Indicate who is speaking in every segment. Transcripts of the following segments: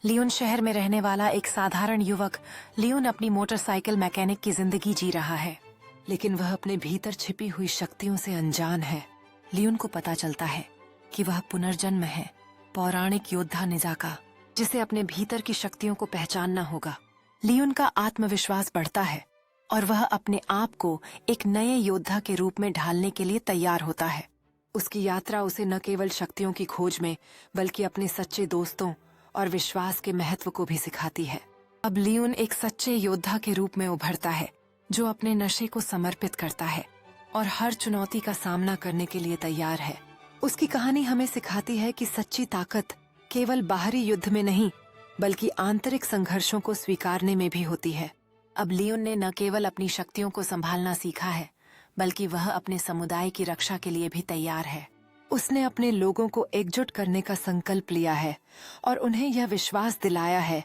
Speaker 1: Leone शहर में रहने वाला एक साधारण युवक लियोन अपनी मोटरसाइकिल मैकेनिक की जिंदगी जी रहा है, लेकिन वह अपने भीतर छिपी हुई शक्तियों से अनजान है। लियोन को पता चलता है कि वह पुनर्जन्म है, पौराणिक योद्धा निजाका, जिसे अपने भीतर की शक्तियों को पहचानना होगा। लियोन का आत्मविश्वास बढ़ता है और वह अपने आप को एक नए योद्धा के रूप में ढालने के लिए तैयार होता है। उसकी यात्रा उसे न केवल शक्तियों की खोज में बल्कि अपने सच्चे दोस्तों और विश्वास के महत्व को भी सिखाती है। अब लियोन एक सच्चे योद्धा के रूप में उभरता है, जो अपने नशे को समर्पित करता है और हर चुनौती का सामना करने के लिए तैयार है। उसकी कहानी हमें सिखाती है कि सच्ची ताकत केवल बाहरी युद्ध में नहीं, बल्कि आंतरिक संघर्षों को स्वीकारने में भी होती है। अब लियोन ने न केवल अपनी शक्तियों को संभालना सीखा है, बल्कि वह अपने समुदाय की रक्षा के लिए भी तैयार है। उसने अपने लोगों को एकजुट करने का संकल्प लिया है और उन्हें यह विश्वास दिलाया है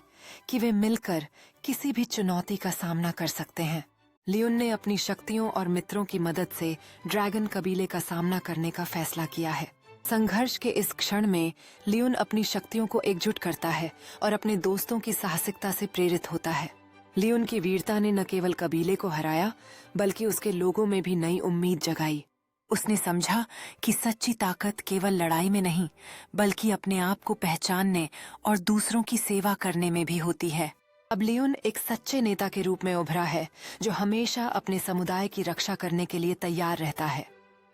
Speaker 1: कि वे मिलकर किसी भी चुनौती का सामना कर सकते हैं। लियोन ने अपनी शक्तियों और मित्रों की मदद से ड्रैगन कबीले का सामना करने का फैसला किया है। संघर्ष के इस क्षण में लियोन अपनी शक्तियों को एकजुट करता है और अपने दोस्तों की साहसिकता से प्रेरित होता है। लियोन की वीरता ने न केवल कबीले को हराया, बल्कि उसके लोगों में भी नई उम्मीद जगाई। उसने समझा कि सच्ची ताकत केवल लड़ाई में नहीं, बल्कि अपने आप को पहचानने और दूसरों की सेवा करने में भी होती है। अब लियोन एक सच्चे नेता के रूप में उभरा है, जो हमेशा अपने समुदाय की रक्षा करने के लिए तैयार रहता है।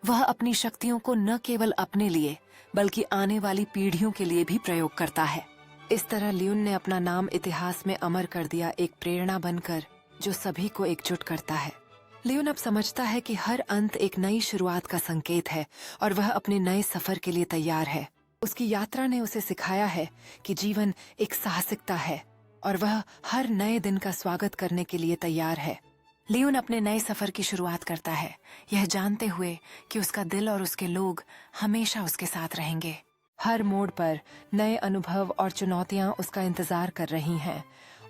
Speaker 1: वह अपनी शक्तियों को न केवल अपने लिए, बल्कि आने वाली पीढ़ियों के लिए भी प्रयोग करता है। इस तरह लियोन ने अपना नाम इतिहास में अमर कर दिया, एक प्रेरणा बनकर जो सभी को एकजुट करता है। लियोन अब समझता है कि हर अंत एक नई शुरुआत का संकेत है और वह अपने नए सफर के लिए तैयार है। उसकी यात्रा ने उसे सिखाया है कि जीवन एक साहसिकता है और वह हर नए दिन का स्वागत करने के लिए तैयार है। लियोन अपने नए सफर की शुरुआत करता है, यह जानते हुए कि उसका दिल और उसके लोग हमेशा उसके साथ रहेंगे। हर मोड़ पर नए अनुभव और चुनौतियां उसका इंतजार कर रही हैं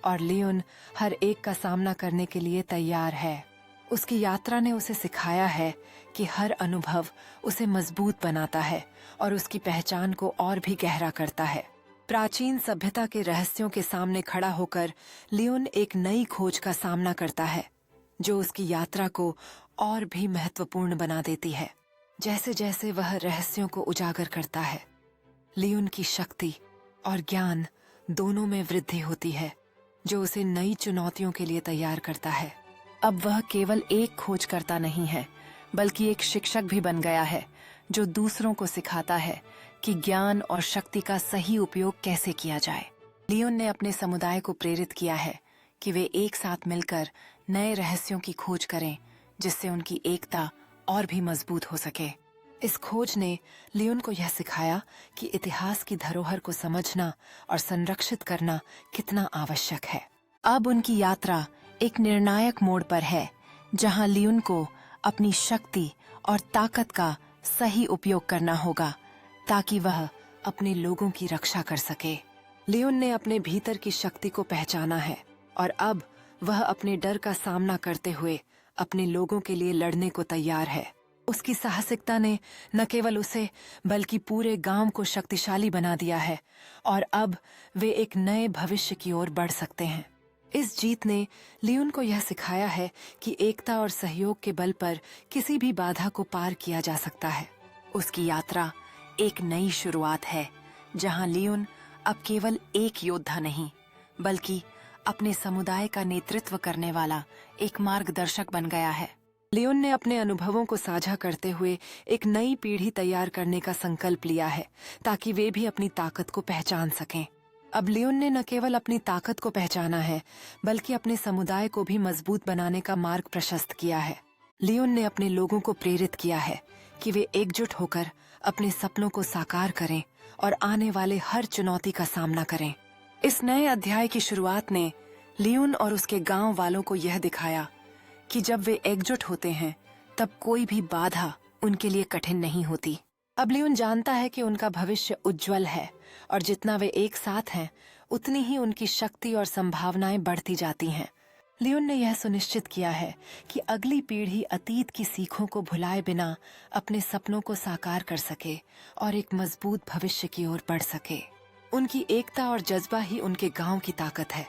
Speaker 1: और लियोन हर एक का सामना करने के लिए तैयार है। उसकी यात्रा ने उसे सिखाया है कि हर अनुभव उसे मजबूत बनाता है और उसकी पहचान को और भी गहरा करता है। प्राचीन सभ्यता के रहस्यों के सामने खड़ा होकर लियोन एक नई खोज का सामना करता है, जो उसकी यात्रा को और भी महत्वपूर्ण बना देती है। जैसे जैसे वह रहस्यों को उजागर करता है, लियोन की शक्ति और ज्ञान दोनों में वृद्धि होती है, जो उसे नई चुनौतियों के लिए तैयार करता है। अब वह केवल एक खोज करता नहीं है, बल्कि एक शिक्षक भी बन गया है, जो दूसरों को सिखाता है कि ज्ञान और शक्ति का सही उपयोग कैसे किया जाए। लियोन ने अपने समुदाय को प्रेरित किया है कि वे एक साथ मिलकर नए रहस्यों की खोज करें, जिससे उनकी एकता और भी मजबूत हो सके। इस खोज ने लियोन को यह सिखाया कि इतिहास की धरोहर को समझना और संरक्षित करना कितना आवश्यक है। अब उनकी यात्रा एक निर्णायक मोड़ पर है, जहां लियोन को अपनी शक्ति और ताकत का सही उपयोग करना होगा, ताकि वह अपने लोगों की रक्षा कर सके। लियोन ने अपने भीतर की शक्ति को पहचाना है और अब वह अपने डर का सामना करते हुए अपने लोगों के लिए लड़ने को तैयार है। उसकी साहसिकता ने न केवल उसे बल्कि पूरे गांव को शक्तिशाली बना दिया है और अब वे एक नए भविष्य की ओर बढ़ सकते हैं। इस जीत ने लियोन को यह सिखाया है कि एकता और सहयोग के बल पर किसी भी बाधा को पार किया जा सकता है। उसकी यात्रा एक नई शुरुआत है, जहां लियोन अब केवल एक योद्धा नहीं, बल्कि अपने समुदाय का नेतृत्व करने वाला एक मार्गदर्शक बन गया है। लियोन ने अपने अनुभवों को साझा करते हुए एक नई पीढ़ी तैयार करने का संकल्प लिया है, ताकि वे भी अपनी ताकत को पहचान सकें। अब लियोन ने न केवल अपनी ताकत को पहचाना है, बल्कि अपने समुदाय को भी मजबूत बनाने का मार्ग प्रशस्त किया है। लियोन ने अपने लोगों को प्रेरित किया है कि वे एकजुट होकर अपने सपनों को साकार करें और आने वाले हर चुनौती का सामना करें। इस नए अध्याय की शुरुआत ने लियोन और उसके गांव वालों को यह दिखाया कि जब वे एकजुट होते हैं, तब कोई भी बाधा उनके लिए कठिन नहीं होती। अब लियोन जानता है कि उनका भविष्य उज्जवल है और जितना वे एक साथ हैं, उतनी ही उनकी शक्ति और संभावनाएं बढ़ती जाती हैं। लियोन ने यह सुनिश्चित किया है कि अगली पीढ़ी अतीत की सीखों को भुलाए बिना अपने सपनों को साकार कर सके और एक मजबूत भविष्य की ओर बढ़ सके। उनकी एकता और जज्बा ही उनके गांव की ताकत है।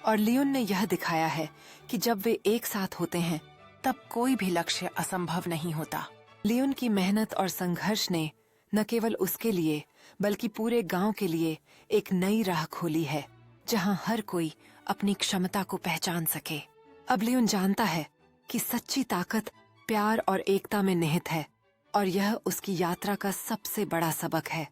Speaker 1: और लियोन ने यह दिखाया है कि जब वे एक साथ होते हैं तब कोई भी लक्ष्य असंभव नहीं होता। लियोन की मेहनत और संघर्ष ने न केवल उसके लिए बल्कि पूरे गांव के लिए एक नई राह खोली है, जहां हर कोई अपनी क्षमता को पहचान सके। अब लियोन जानता है कि सच्ची ताकत प्यार और एकता में निहित है, और यह उसकी यात्रा का सबसे बड़ा सबक है।